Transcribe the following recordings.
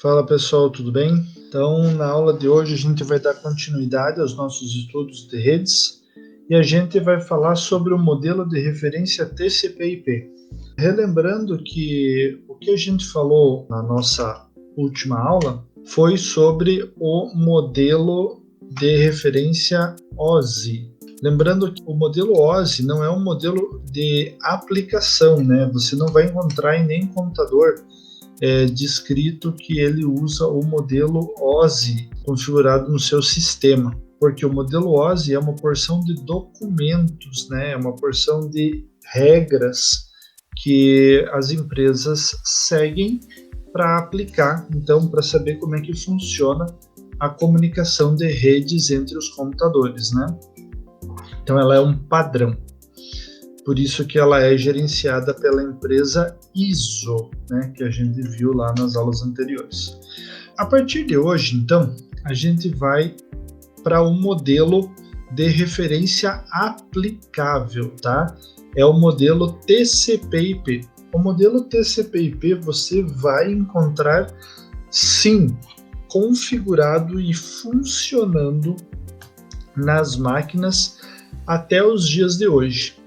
Fala pessoal, tudo bem? Então, na aula de hoje a gente vai dar continuidade aos nossos estudos de redes e a gente vai falar sobre o modelo de referência TCP/IP. Relembrando que o que a gente falou na nossa última aula foi sobre o modelo de referência OSI. Lembrando que o modelo OSI não é um modelo de aplicação, né? Você não vai encontrar em nenhum computador descrito que ele usa o modelo OSI configurado no seu sistema, porque o modelo OSI é uma porção de documentos, né? É uma porção de regras que as empresas seguem para aplicar, então, para saber como é que funciona a comunicação de redes entre os computadores, né? Então, ela é um padrão. Por isso que ela é gerenciada pela empresa ISO, né, que a gente viu lá nas aulas anteriores. A partir de hoje, então, a gente vai para um modelo de referência aplicável, tá? É o modelo TCP/IP. O modelo TCP/IP você vai encontrar, sim, configurado e funcionando nas máquinas até os dias de hoje.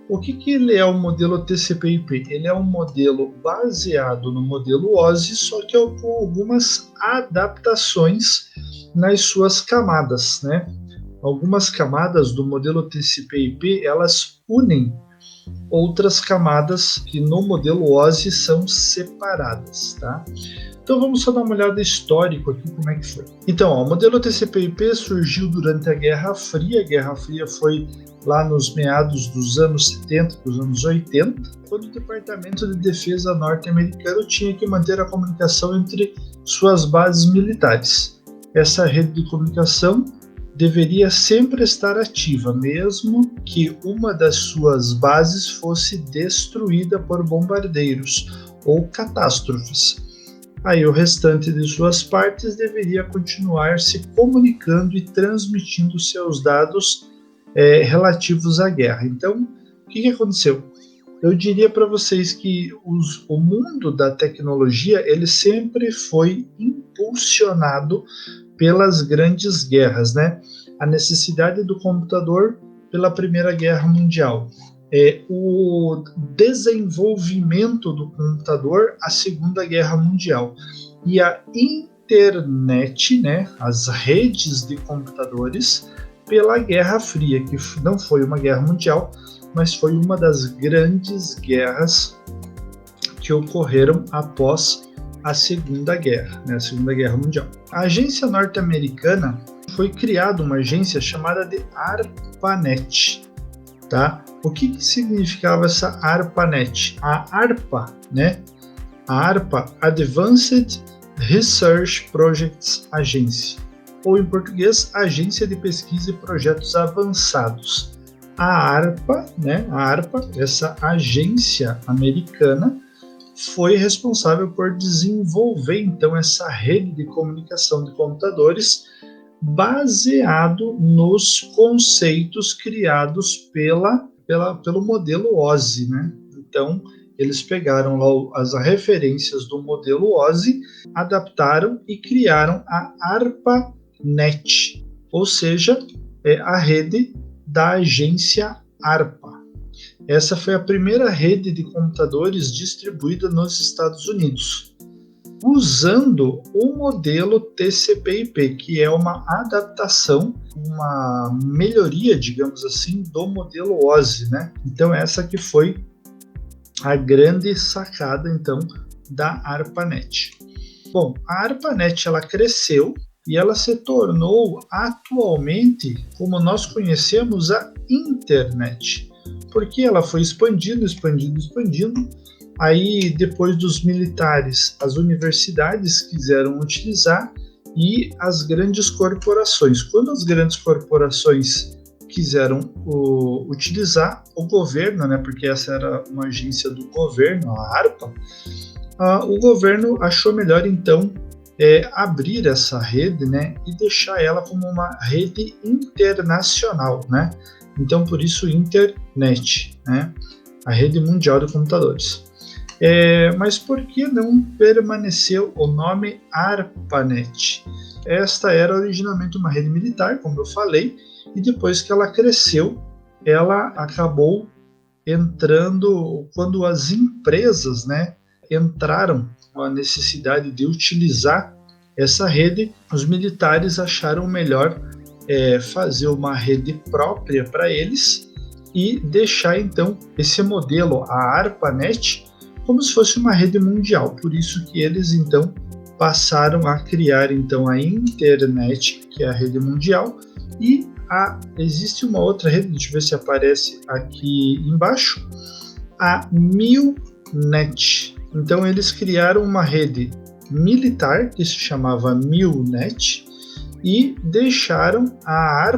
O que ele é o modelo TCP/IP? Ele é um modelo baseado no modelo OSI, só que com algumas adaptações nas suas camadas, né? Algumas camadas do modelo TCP/IP, elas unem outras camadas que no modelo OSI são separadas, tá? Então vamos só dar uma olhada histórico aqui como é que foi. Então, o modelo TCP/IP surgiu durante a Guerra Fria. A Guerra Fria foi lá nos meados dos anos 70 para os anos 80, quando o Departamento de Defesa norte-americano tinha que manter a comunicação entre suas bases militares. Essa rede de comunicação deveria sempre estar ativa, mesmo que uma das suas bases fosse destruída por bombardeiros ou catástrofes. Aí o restante de suas partes deveria continuar se comunicando e transmitindo seus dados relativos à guerra. Então, o que aconteceu? Eu diria para vocês que o mundo da tecnologia ele sempre foi impulsionado pelas grandes guerras, né? A necessidade do computador pela Primeira Guerra Mundial, o desenvolvimento do computador, a Segunda Guerra Mundial e a internet, né? As redes de computadores pela Guerra Fria, que não foi uma guerra mundial, mas foi uma das grandes guerras que ocorreram após a Segunda Guerra, né, a Segunda Guerra Mundial. A agência norte-americana foi criada uma agência chamada de ARPANET, tá? O que significava essa ARPANET? A ARPA, né? A ARPA, Advanced Research Projects Agency, ou em português, Agência de Pesquisa e Projetos Avançados. A ARPA, né? A ARPA, essa agência americana, foi responsável por desenvolver então essa rede de comunicação de computadores baseado nos conceitos criados pelo modelo OSI, né? Então, eles pegaram lá as referências do modelo OSI, adaptaram e criaram a ARPANET, ou seja, a rede da agência ARPA. Essa foi a primeira rede de computadores distribuída nos Estados Unidos, usando o modelo TCP/IP, que é uma adaptação, uma melhoria, digamos assim, do modelo OSI, né? Então essa que foi a grande sacada, então, da ARPANET. Bom, a ARPANET ela cresceu e ela se tornou atualmente, como nós conhecemos, a internet, porque ela foi expandindo. Aí, depois dos militares, as universidades quiseram utilizar e as grandes corporações. Quando as grandes corporações quiseram utilizar, o governo, né, porque essa era uma agência do governo, a ARPA, o governo achou melhor, então, abrir essa rede, né, e deixar ela como uma rede internacional, né? Então, por isso, internet, né? A rede mundial de computadores. Mas por que não permaneceu o nome ARPANET? Esta era originalmente uma rede militar, como eu falei, e depois que ela cresceu, ela acabou entrando quando as empresas, né, entraram com a necessidade de utilizar essa rede. Os militares acharam melhor fazer uma rede própria para eles e deixar então esse modelo, a ARPANET, como se fosse uma rede mundial. Por isso que eles então passaram a criar então a internet, que é a rede mundial, e existe uma outra rede, deixa eu ver se aparece aqui embaixo, a MILNET. Então eles criaram uma rede militar que se chamava MILNET e deixaram a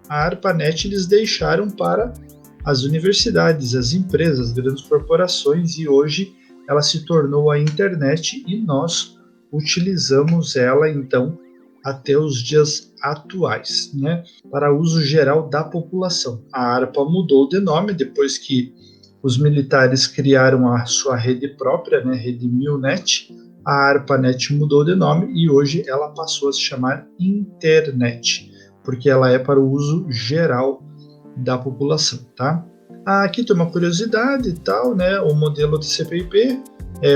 ARPANET eles deixaram para as universidades, as empresas, as grandes corporações, e hoje ela se tornou a internet e nós utilizamos ela então até os dias atuais, né, para uso geral da população. A ARPA mudou de nome depois que os militares criaram a sua rede própria, né, rede MILNET. A ARPANET mudou de nome e hoje ela passou a se chamar Internet, porque ela é para o uso geral da população, tá? Aqui tem uma curiosidade e tal, né? O modelo TCP/IP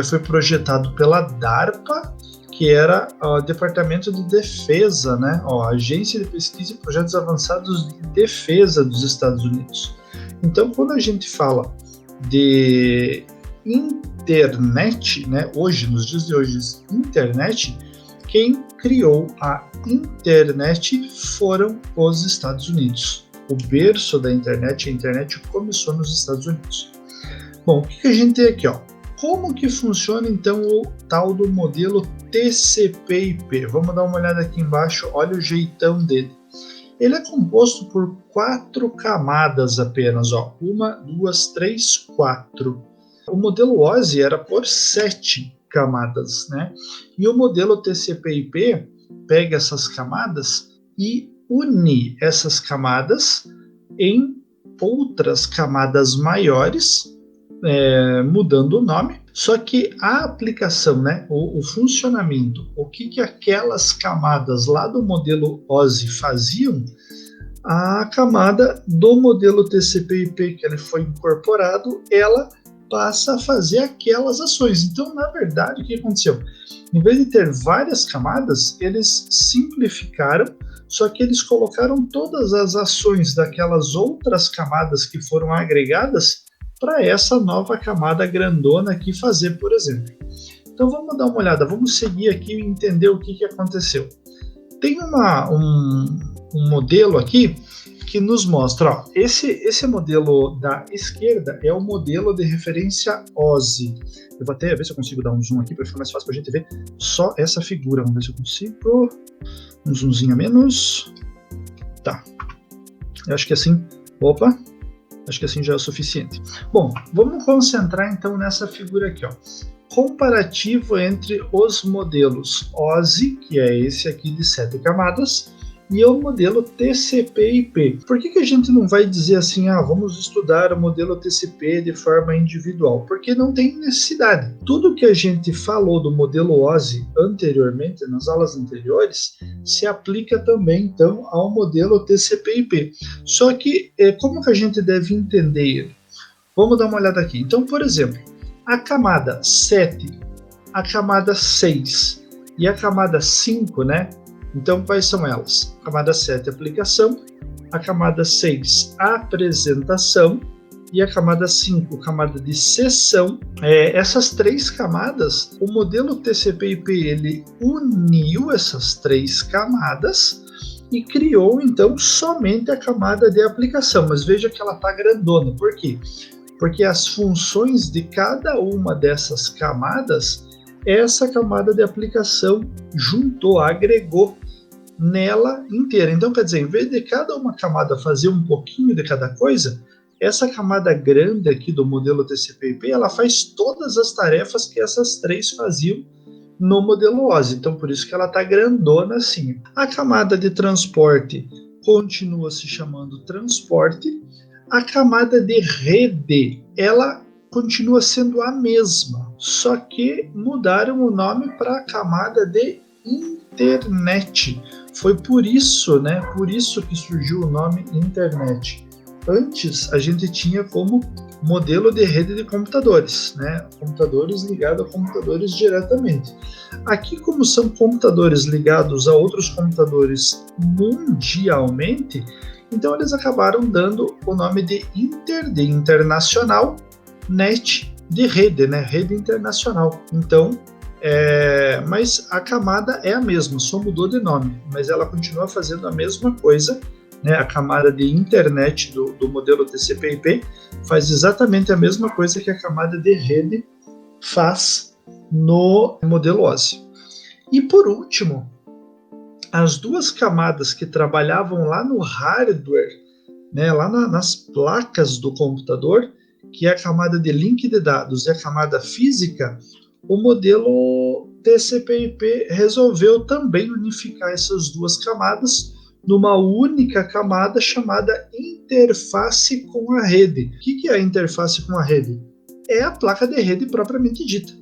foi projetado pela DARPA, que era o Departamento de Defesa, né? Agência de Pesquisa e Projetos Avançados de Defesa dos Estados Unidos. Então, quando a gente fala de internet, né? Hoje, nos dias de hoje, internet, quem criou a internet foram os Estados Unidos. O berço da internet, a internet começou nos Estados Unidos. Bom, o que a gente tem aqui, ó? Como que funciona então o tal do modelo TCP/IP? Vamos dar uma olhada aqui embaixo, olha o jeitão dele. Ele é composto por 4 camadas apenas, ó. 1, 2, 3, 4. O modelo OSI era por 7 camadas, né? E o modelo TCP/IP pega essas camadas e une essas camadas em outras camadas maiores, mudando o nome, só que a aplicação, né, o funcionamento, o que aquelas camadas lá do modelo OSI faziam, a camada do modelo TCP/IP que ele foi incorporado, ela passa a fazer aquelas ações. Então, na verdade, o que aconteceu? Em vez de ter várias camadas, eles simplificaram, só que eles colocaram todas as ações daquelas outras camadas que foram agregadas para essa nova camada grandona aqui fazer, por exemplo. Então vamos dar uma olhada, vamos seguir aqui e entender o que aconteceu. Tem um modelo aqui que nos mostra, ó, esse modelo da esquerda é o modelo de referência OSI. Eu vou até ver se eu consigo dar um zoom aqui para ficar mais fácil para a gente ver só essa figura. Vamos ver se eu consigo. Um zoomzinho a menos. Tá. Eu acho que assim... Opa! Acho que assim já é o suficiente. Bom, vamos concentrar então nessa figura aqui, ó. Comparativo entre os modelos OSI, que é esse aqui de 7 camadas, e o modelo TCP/IP. Por que a gente não vai dizer assim, vamos estudar o modelo TCP de forma individual? Porque não tem necessidade. Tudo que a gente falou do modelo OSI anteriormente, nas aulas anteriores, se aplica também, então, ao modelo TCP/IP. Só que, como que a gente deve entender ele? Vamos dar uma olhada aqui. Então, por exemplo, a camada 7, a camada 6 e a camada 5, né? Então, quais são elas? A camada 7, aplicação, a camada 6, apresentação, e a camada 5, camada de sessão. Essas 3 camadas, o modelo TCP/IP ele uniu essas 3 camadas e criou, então, somente a camada de aplicação. Mas veja que ela está grandona. Por quê? Porque as funções de cada uma dessas camadas, essa camada de aplicação juntou, agregou nela inteira. Então, quer dizer, em vez de cada uma camada fazer um pouquinho de cada coisa, essa camada grande aqui do modelo TCP/IP, ela faz todas as tarefas que essas 3 faziam no modelo OSI. Então, por isso que ela está grandona assim. A camada de transporte continua se chamando transporte. A camada de rede, ela continua sendo a mesma, só que mudaram o nome para a camada de internet. Foi por isso, né? Por isso que surgiu o nome internet. Antes a gente tinha como modelo de rede de computadores, né? Computadores ligados a computadores diretamente. Aqui, como são computadores ligados a outros computadores mundialmente, então eles acabaram dando o nome de de internacional, net de rede, né? Rede internacional. Então, mas a camada é a mesma, só mudou de nome, mas ela continua fazendo a mesma coisa, né? A camada de internet do modelo TCP/IP faz exatamente a mesma coisa que a camada de rede faz no modelo OSI. E por último, as duas camadas que trabalhavam lá no hardware, né, lá nas placas do computador, que é a camada de link de dados e a camada física, o modelo TCP/IP resolveu também unificar essas duas camadas numa única camada chamada interface com a rede. O que é a interface com a rede? É a placa de rede propriamente dita.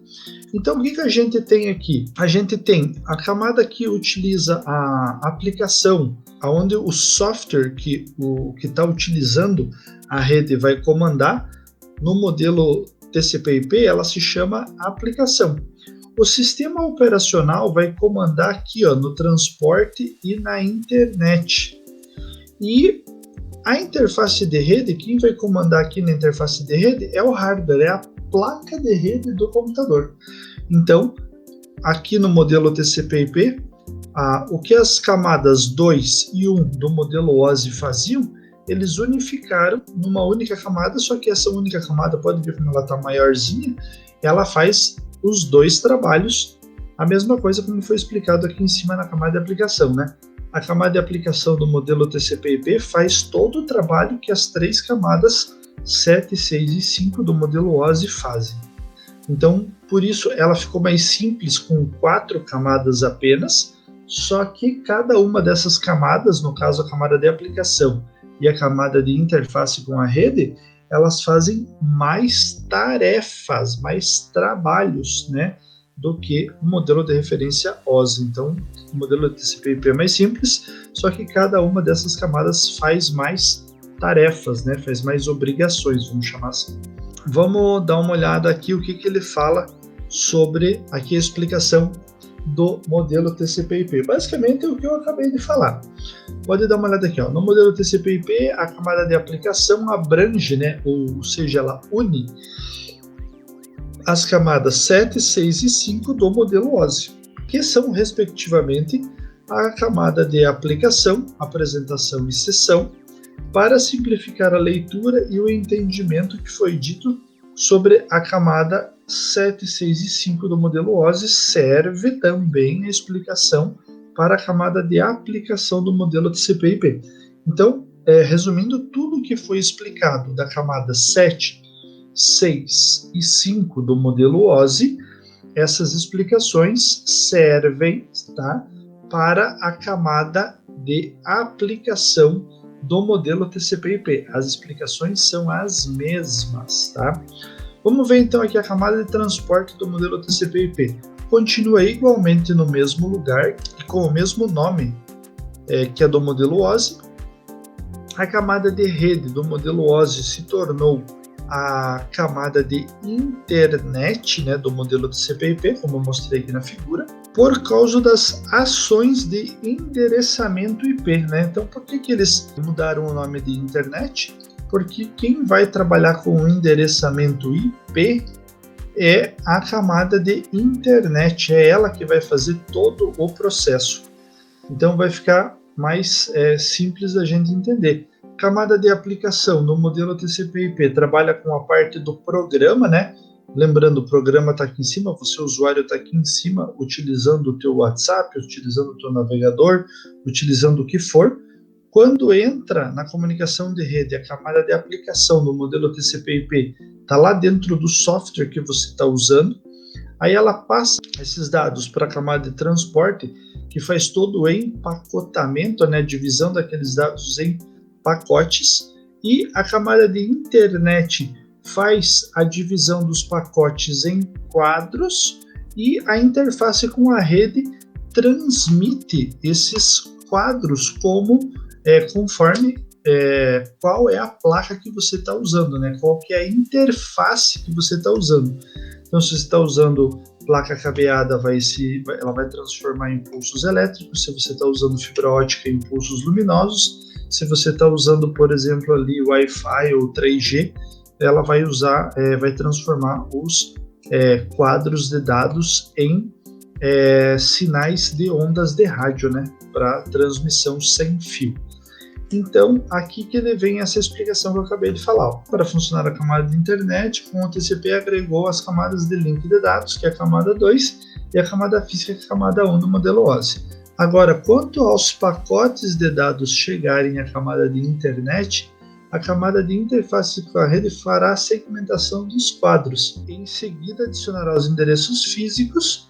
Então, o que a gente tem aqui? A gente tem a camada que utiliza a aplicação, onde o software que está utilizando a rede vai comandar. No modelo TCP/IP, ela se chama aplicação. O sistema operacional vai comandar aqui, ó, no transporte e na internet. E a interface de rede, quem vai comandar aqui na interface de rede é o hardware, é a placa de rede do computador. Então, aqui no modelo TCP/IP, o que as camadas 2 e 1 do modelo OSI faziam, eles unificaram numa única camada, só que essa única camada, pode ver como ela está maiorzinha, ela faz os dois trabalhos, a mesma coisa como foi explicado aqui em cima na camada de aplicação, né? A camada de aplicação do modelo TCP/IP faz todo o trabalho que as três camadas 7, 6 e 5 do modelo OSI fazem. Então, por isso, ela ficou mais simples com 4 camadas apenas, só que cada uma dessas camadas, no caso a camada de aplicação e a camada de interface com a rede, elas fazem mais tarefas, mais trabalhos, né, do que o modelo de referência OSI. Então, o modelo TCP/IP é mais simples, só que cada uma dessas camadas faz mais tarefas, né, faz mais obrigações, vamos chamar assim. Vamos dar uma olhada aqui o que ele fala sobre aqui a explicação do modelo TCP/IP. Basicamente é o que eu acabei de falar. Pode dar uma olhada aqui, ó. No modelo TCP/IP, a camada de aplicação abrange, né, ou seja, ela une as camadas 7, 6 e 5 do modelo OSI, que são, respectivamente, a camada de aplicação, apresentação e sessão, para simplificar a leitura e o entendimento que foi dito sobre a camada 7, 6 e 5 do modelo OSI, serve também a explicação para a camada de aplicação do modelo TCP/IP. Então, resumindo tudo o que foi explicado da camada 7, 6 e 5 do modelo OSI, essas explicações servem, tá, para a camada de aplicação do modelo TCP/IP. As explicações são as mesmas, tá? Vamos ver então aqui a camada de transporte do modelo TCP/IP. Continua igualmente no mesmo lugar e com o mesmo nome que é do modelo OSI. A camada de rede do modelo OSI se tornou a camada de internet, né, do modelo TCP/IP, como eu mostrei aqui na figura, por causa das ações de endereçamento IP, né? Então, por que eles mudaram o nome de internet? Porque quem vai trabalhar com o endereçamento IP é a camada de internet, é ela que vai fazer todo o processo. Então, vai ficar mais simples a gente entender. Camada de aplicação no modelo TCP/IP trabalha com a parte do programa, né? Lembrando, o programa está aqui em cima, você, usuário, está aqui em cima, utilizando o teu WhatsApp, utilizando o teu navegador, utilizando o que for. Quando entra na comunicação de rede, a camada de aplicação no modelo TCP/IP está lá dentro do software que você está usando, aí ela passa esses dados para a camada de transporte, que faz todo o empacotamento, né, divisão daqueles dados em pacotes, e a camada de internet faz a divisão dos pacotes em quadros e a interface com a rede transmite esses quadros conforme qual é a placa que você está usando, né? Qual que é a interface que você está usando. Então, se você está usando placa cabeada, ela vai transformar em impulsos elétricos. Se você está usando fibra ótica, em impulsos luminosos. Se você está usando, por exemplo, ali Wi-Fi ou 3G, ela vai transformar os quadros de dados em sinais de ondas de rádio, né? Para transmissão sem fio. Então, aqui que ele vem essa explicação que eu acabei de falar. Para funcionar a camada de internet, com o TCP agregou as camadas de link de dados, que é a camada 2, e a camada física, que é a camada 1 do modelo OSI. Agora, quanto aos pacotes de dados chegarem à camada de internet, a camada de interface com a rede fará a segmentação dos quadros. Em seguida, adicionará os endereços físicos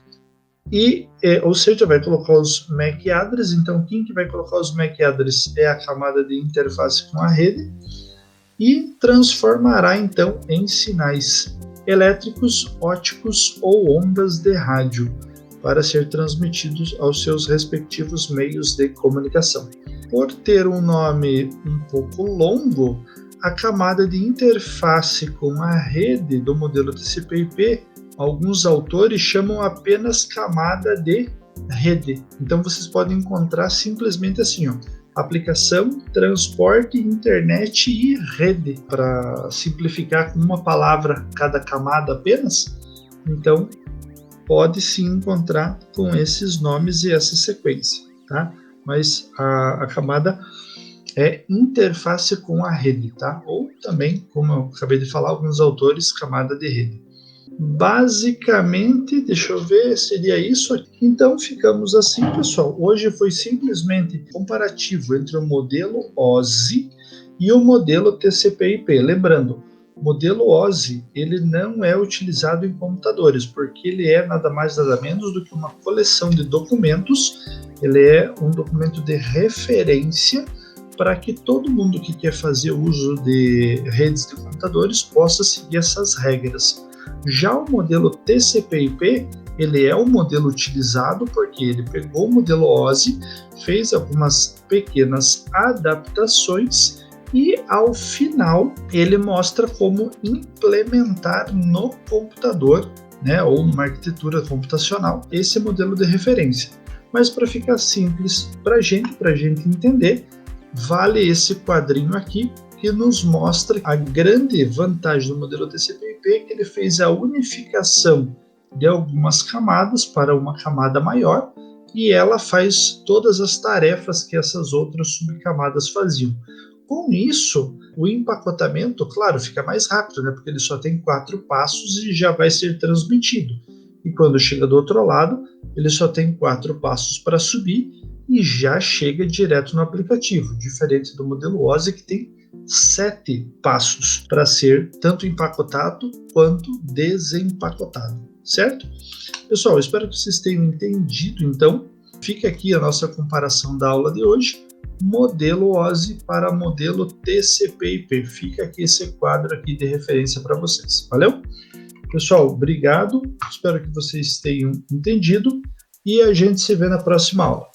ou seja, vai colocar os MAC address. Então, quem que vai colocar os MAC address é a camada de interface com a rede e transformará, então, em sinais elétricos, óticos ou ondas de rádio para ser transmitidos aos seus respectivos meios de comunicação. Por ter um nome um pouco longo, a camada de interface com a rede do modelo TCP/IP, alguns autores chamam apenas camada de rede. Então vocês podem encontrar simplesmente assim, aplicação, transporte, internet e rede, para simplificar com uma palavra cada camada apenas. Então pode se encontrar com esses nomes e essa sequência, tá? Mas a camada é interface com a rede, tá? Ou também, como eu acabei de falar, alguns autores, camada de rede. Basicamente, deixa eu ver, seria isso aqui. Então, ficamos assim, pessoal. Hoje foi simplesmente comparativo entre o modelo OSI e o modelo TCP/IP. Lembrando, o modelo OSI, ele não é utilizado em computadores, porque ele é nada mais nada menos do que uma coleção de documentos. Ele é um documento de referência para que todo mundo que quer fazer uso de redes de computadores possa seguir essas regras. Já o modelo TCP/IP, ele é o modelo utilizado porque ele pegou o modelo OSI, fez algumas pequenas adaptações e, ao final, ele mostra como implementar no computador, né, ou numa arquitetura computacional, esse modelo de referência. Mas para ficar simples para a gente entender, vale esse quadrinho aqui, que nos mostra a grande vantagem do modelo TCP/IP, que ele fez a unificação de algumas camadas para uma camada maior, e ela faz todas as tarefas que essas outras subcamadas faziam. Com isso, o empacotamento, claro, fica mais rápido, né? Porque ele só tem 4 passos e já vai ser transmitido. E quando chega do outro lado, ele só tem 4 passos para subir e já chega direto no aplicativo, diferente do modelo OSI, que tem 7 passos para ser tanto empacotado quanto desempacotado, certo? Pessoal, espero que vocês tenham entendido. Então, fica aqui a nossa comparação da aula de hoje, modelo OSI para modelo TCP/IP. Fica aqui esse quadro aqui de referência para vocês. Valeu? Pessoal, obrigado. Espero que vocês tenham entendido e a gente se vê na próxima aula.